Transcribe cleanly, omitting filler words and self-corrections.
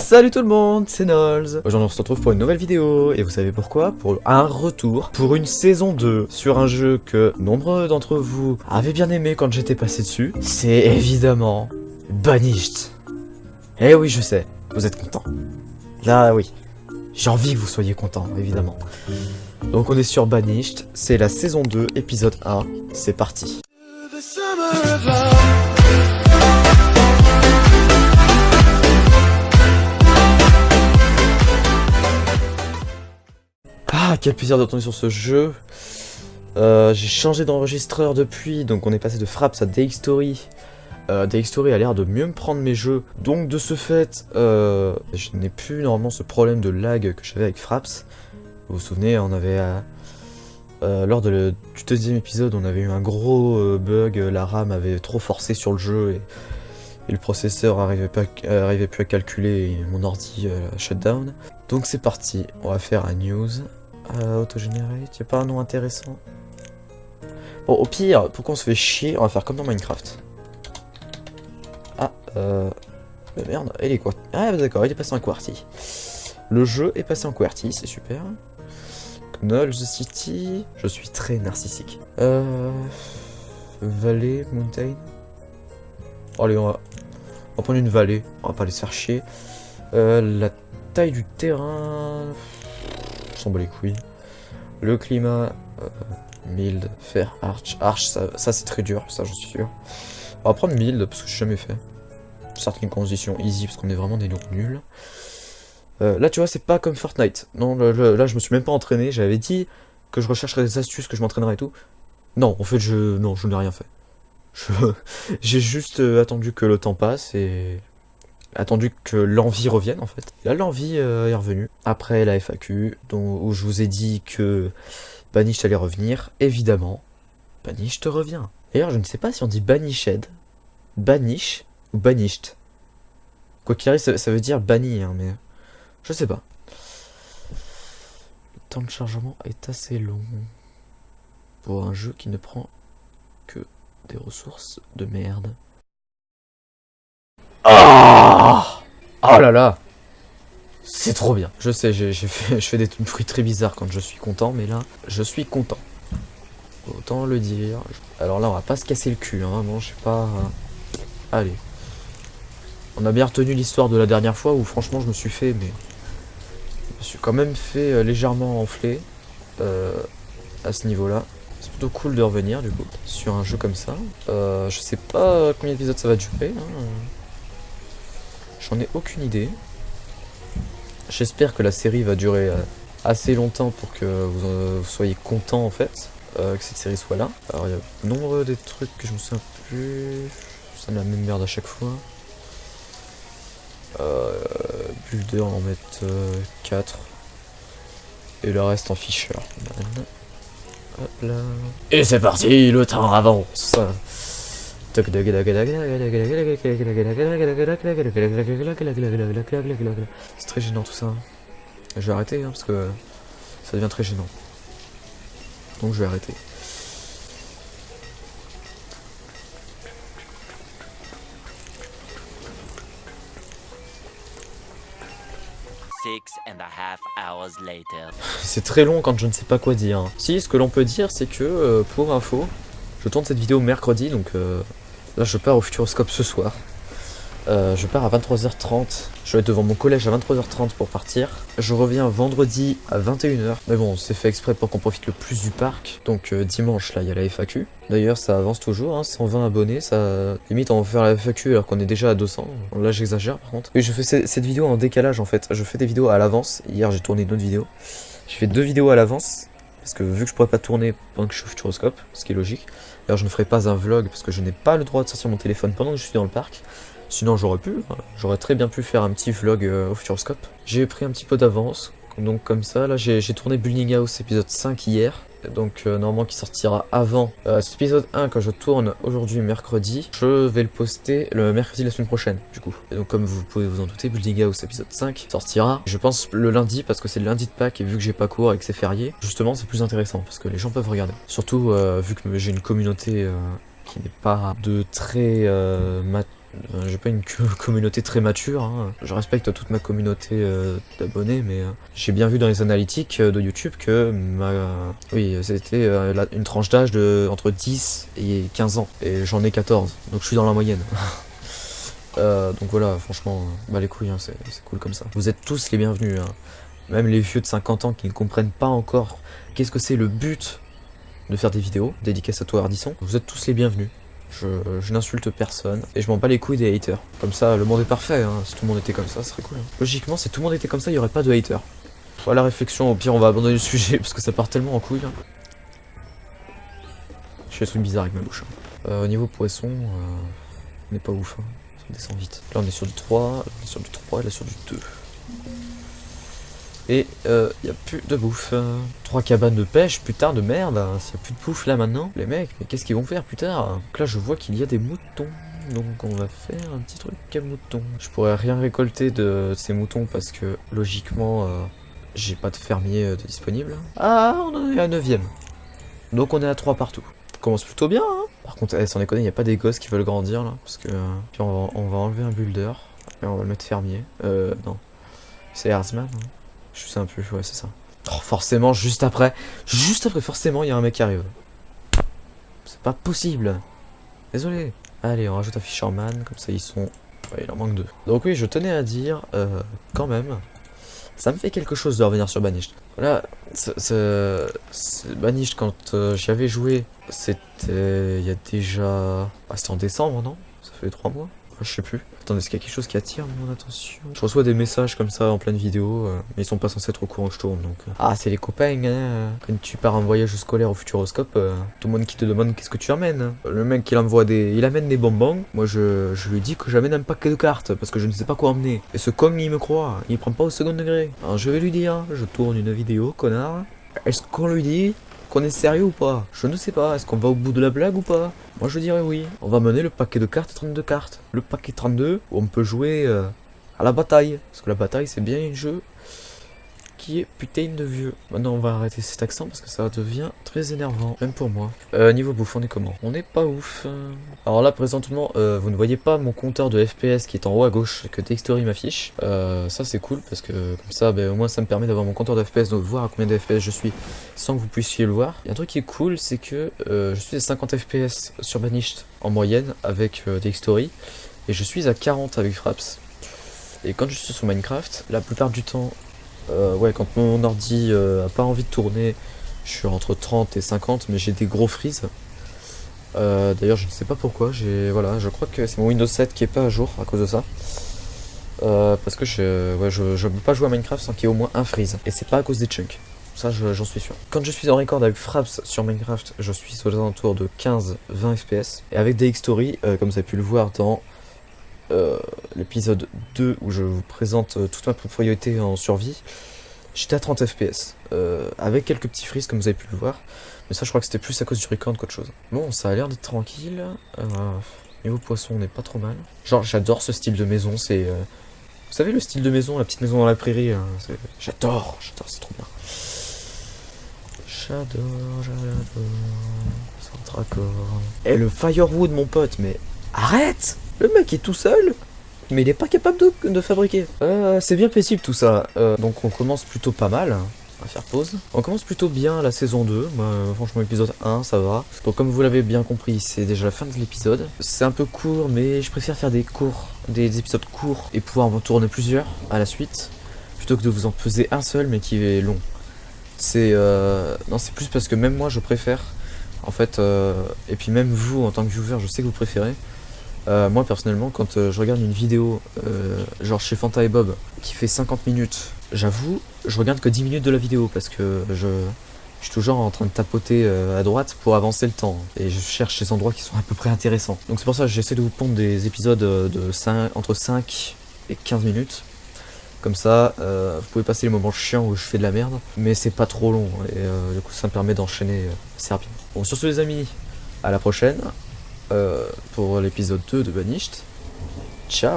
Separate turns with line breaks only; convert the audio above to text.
Salut tout le monde, c'est Nolz. Aujourd'hui on se retrouve pour une nouvelle vidéo, et vous savez pourquoi? Pour un retour, pour une saison 2, sur un jeu que nombreux d'entre vous avaient bien aimé quand j'étais passé dessus. C'est évidemment Banished. Eh oui, je sais, vous êtes contents. Là oui, j'ai envie que vous soyez contents, évidemment. Donc on est sur Banished, c'est la saison 2, épisode 1, c'est parti. Ah, quel plaisir de retourner sur ce jeu. J'ai changé d'enregistreur depuis, donc on est passé de Fraps à DxTory. DxTory a l'air de mieux me prendre mes jeux, donc de ce fait, je n'ai plus normalement ce problème de lag que j'avais avec Fraps. Vous vous souvenez, on avait lors du deuxième épisode, on avait eu un gros bug, la RAM avait trop forcé sur le jeu et le processeur arrivait plus à calculer et mon ordi shutdown. Donc c'est parti, on va faire un news. Autogénérate, y'a pas un nom intéressant? Bon, au pire, pourquoi on se fait chier, on va faire comme dans Minecraft. Ah, merde, il est quoi? Ah d'accord, il est passé en QWERTY. Le jeu est passé en QWERTY, c'est super. Knoll the City, je suis très narcissique. Vallée, Mountain. Allez, on va prendre une vallée, on va pas aller se faire chier. La taille du terrain... on s'en bat les couilles. Le climat... mild, fer, arch, ça c'est très dur, ça je suis sûr. On va prendre mild, parce que j'ai jamais fait. Certaines conditions easy, parce qu'on est vraiment des nuls. Là tu vois, c'est pas comme Fortnite. Non, là je me suis même pas entraîné, j'avais dit que je rechercherais des astuces, que je m'entraînerais et tout. Non, en fait je n'ai rien fait. J'ai juste attendu que le temps passe et... attendu que l'envie revienne en fait. Là l'envie est revenue. Après la FAQ, où je vous ai dit que Banished allait revenir, évidemment, Banished revient. D'ailleurs je ne sais pas si on dit Banished, Banish ou Banished. Quoi qu'il arrive ça veut dire banni, hein, mais je sais pas. Le temps de chargement est assez long pour un jeu qui ne prend que des ressources de merde. Ah, oh là là, c'est trop bien. Je sais, je fais des bruits très bizarres quand je suis content, mais là, je suis content. Autant le dire. Alors là, on va pas se casser le cul, hein, vraiment, je sais pas... Allez. On a bien retenu l'histoire de la dernière fois où franchement je me suis fait, mais... je me suis quand même fait légèrement enfler à ce niveau-là. C'est plutôt cool de revenir, du coup, sur un jeu comme ça. Je sais pas combien d'épisodes ça va durer, hein. J'en ai aucune idée. J'espère que la série va durer assez longtemps pour que vous soyez content en fait, que cette série soit là. Alors il y a nombre des trucs que je me souviens plus. Ça me la même merde à chaque fois. Builder, on va en mettre 4. Et le reste en Fisher. Hop là. Et c'est parti, le temps avance. C'est très gênant tout ça. Je vais arrêter hein, parce que ça devient très gênant. Donc je vais arrêter. C'est très long quand je ne sais pas quoi dire. Si, ce que l'on peut dire, c'est que, pour info, je tourne cette vidéo mercredi, donc là je pars au Futuroscope ce soir. Je pars à 23h30, je vais être devant mon collège à 23h30 pour partir. Je reviens vendredi à 21h. Mais bon, c'est fait exprès pour qu'on profite le plus du parc. Donc dimanche, là, il y a la FAQ. D'ailleurs, ça avance toujours, hein, 120 abonnés, ça... Limite, on va faire la FAQ alors qu'on est déjà à 200. Là, j'exagère par contre. Oui, je fais cette vidéo en décalage en fait. Je fais des vidéos à l'avance. Hier, j'ai tourné une autre vidéo. J'ai fait 2 vidéos à l'avance. Parce que vu que je pourrais pas tourner pendant que je suis au Futuroscope, ce qui est logique. D'ailleurs, je ne ferai pas un vlog parce que je n'ai pas le droit de sortir mon téléphone pendant que je suis dans le parc. Sinon j'aurais très bien pu faire un petit vlog au Futuroscope. J'ai pris un petit peu d'avance, donc comme ça, là j'ai tourné Building House épisode 5 hier. Donc normalement qui sortira avant cet épisode 1 que je tourne aujourd'hui mercredi. Je vais le poster le mercredi la semaine prochaine du coup. Et donc comme vous pouvez vous en douter, Building House épisode 5 sortira je pense le lundi parce que c'est le lundi de Pâques et vu que j'ai pas cours et que c'est férié, justement c'est plus intéressant parce que les gens peuvent regarder. Surtout vu que j'ai une communauté qui n'est pas de très J'ai pas une communauté très mature, hein. Je respecte toute ma communauté d'abonnés, mais j'ai bien vu dans les analytiques de YouTube que oui, c'était une tranche d'âge de entre 10 et 15 ans, et j'en ai 14, donc je suis dans la moyenne. Donc voilà, franchement, bah les couilles, hein, c'est cool comme ça. Vous êtes tous les bienvenus, hein. Même les vieux de 50 ans qui ne comprennent pas encore qu'est-ce que c'est le but de faire des vidéos, dédicace à toi Ardisson, vous êtes tous les bienvenus. Je n'insulte personne et je m'en bats les couilles des haters. Comme ça, le monde est parfait, hein. Si tout le monde était comme ça, ce serait cool, hein. Logiquement, si tout le monde était comme ça, il n'y aurait pas de haters. Voilà la réflexion, au pire on va abandonner le sujet parce que ça part tellement en couille, hein. Je fais des trucs bizarres avec ma bouche, hein. Au niveau poisson, on n'est pas ouf, hein. Ça descend vite. Là on est sur du 3, là on est sur du 3 et là sur du 2. Et y a plus de bouffe. 3 cabanes de pêche, putain de merde. S'il y a plus de bouffe là maintenant, les mecs, mais qu'est-ce qu'ils vont faire plus tard? Donc là je vois qu'il y a des moutons. Donc on va faire un petit truc à moutons. Je pourrais rien récolter de ces moutons parce que logiquement j'ai pas de fermier de disponible. Ah, on en est à 9ème. Donc on est à 3 partout. Ça commence plutôt bien, hein. Par contre, sans déconner, il n'y a pas des gosses qui veulent grandir là. Parce que puis on va enlever un builder. Et on va le mettre fermier. Non. C'est Herzman, hein. Je sais un peu, ouais, c'est ça. Oh, forcément, juste après, forcément, il y a un mec qui arrive. C'est pas possible. Désolé. Allez, on rajoute un Fisherman, comme ça ils sont... Ouais, il en manque 2. Donc oui, je tenais à dire, quand même, ça me fait quelque chose de revenir sur Banished. Voilà, Banished, quand j'y avais joué, c'était... Il y a déjà... Ah, c'était en décembre, non? Ça fait 3 mois? Je sais plus. Attendez, est-ce qu'il y a quelque chose qui attire mon attention? Je reçois des messages comme ça en pleine vidéo, mais ils sont pas censés être au courant que je tourne, donc... Ah, c'est les copains, hein. Quand tu pars en voyage scolaire au Futuroscope, tout le monde qui te demande qu'est-ce que tu amènes. Le mec, il amène des bonbons. Moi, je lui dis que j'amène un paquet de cartes, parce que je ne sais pas quoi emmener. Et ce con, il me croit, il prend pas au second degré. Alors je vais lui dire, je tourne une vidéo, connard. Est-ce qu'on lui dit qu'on est sérieux ou pas? Je ne sais pas, est-ce qu'on va au bout de la blague ou pas? Moi je dirais oui. On va mener le paquet de cartes 32 cartes. Le paquet 32 où on peut jouer à la bataille. Parce que la bataille c'est bien un jeu qui est putain de vieux. Maintenant on va arrêter cet accent parce que ça devient très énervant, même pour moi. Niveau bouffe, on est comment? On n'est pas ouf. Alors là présentement, vous ne voyez pas mon compteur de FPS qui est en haut à gauche que Dextory m'affiche. Ça c'est cool parce que comme ça, au moins ça me permet d'avoir mon compteur de FPS, donc voir à combien de FPS je suis sans que vous puissiez le voir. Et un truc qui est cool, c'est que je suis à 50 FPS sur Banished en moyenne avec Dextory et je suis à 40 avec Fraps. Et quand je suis sur Minecraft, la plupart du temps, ouais, quand mon ordi a pas envie de tourner, je suis entre 30 et 50, mais j'ai des gros freeze. D'ailleurs, je ne sais pas pourquoi. Voilà, je crois que c'est mon Windows 7 qui est pas à jour à cause de ça. Parce que je peux pas jouer à Minecraft sans qu'il y ait au moins un freeze. Et c'est pas à cause des chunks. Ça, j'en suis sûr. Quand je suis en record avec Fraps sur Minecraft, je suis aux alentours de 15-20 FPS. Et avec DxTory, comme vous avez pu le voir dans l'épisode 2 où je vous présente toute ma propriété en survie, j'étais à 30 FPS avec quelques petits freezes comme vous avez pu le voir, mais ça je crois que c'était plus à cause du record qu'autre chose. Bon, ça a l'air d'être tranquille. Niveau poisson on n'est pas trop mal. Genre j'adore ce style de maison, c'est vous savez le style de maison, la petite maison dans la prairie, hein, j'adore, c'est trop bien. J'adore sans accord. Et le firewood mon pote, mais arrête! Le mec est tout seul, mais il est pas capable de fabriquer. C'est bien paisible tout ça. Donc on commence plutôt pas mal. On va faire pause. On commence plutôt bien la saison 2. Franchement, l'épisode 1, ça va. Donc comme vous l'avez bien compris, c'est déjà la fin de l'épisode. C'est un peu court, mais je préfère faire des épisodes courts et pouvoir en tourner plusieurs à la suite, plutôt que de vous en peser un seul, mais qui est long. Non, c'est plus parce que même moi, je préfère. En fait, et puis même vous, en tant que viewer, je sais que vous préférez. Moi personnellement quand je regarde une vidéo genre chez Fanta et Bob qui fait 50 minutes, j'avoue je regarde que 10 minutes de la vidéo parce que je suis toujours en train de tapoter à droite pour avancer le temps et je cherche les endroits qui sont à peu près intéressants. Donc c'est pour ça que j'essaie de vous pondre des épisodes entre 5 et 15 minutes. Comme ça, vous pouvez passer les moments chiants où je fais de la merde, mais c'est pas trop long et du coup ça me permet d'enchaîner assez rapidement. Bon, sur ce les amis, à la prochaine. Pour l'épisode 2 de Banished. Ciao.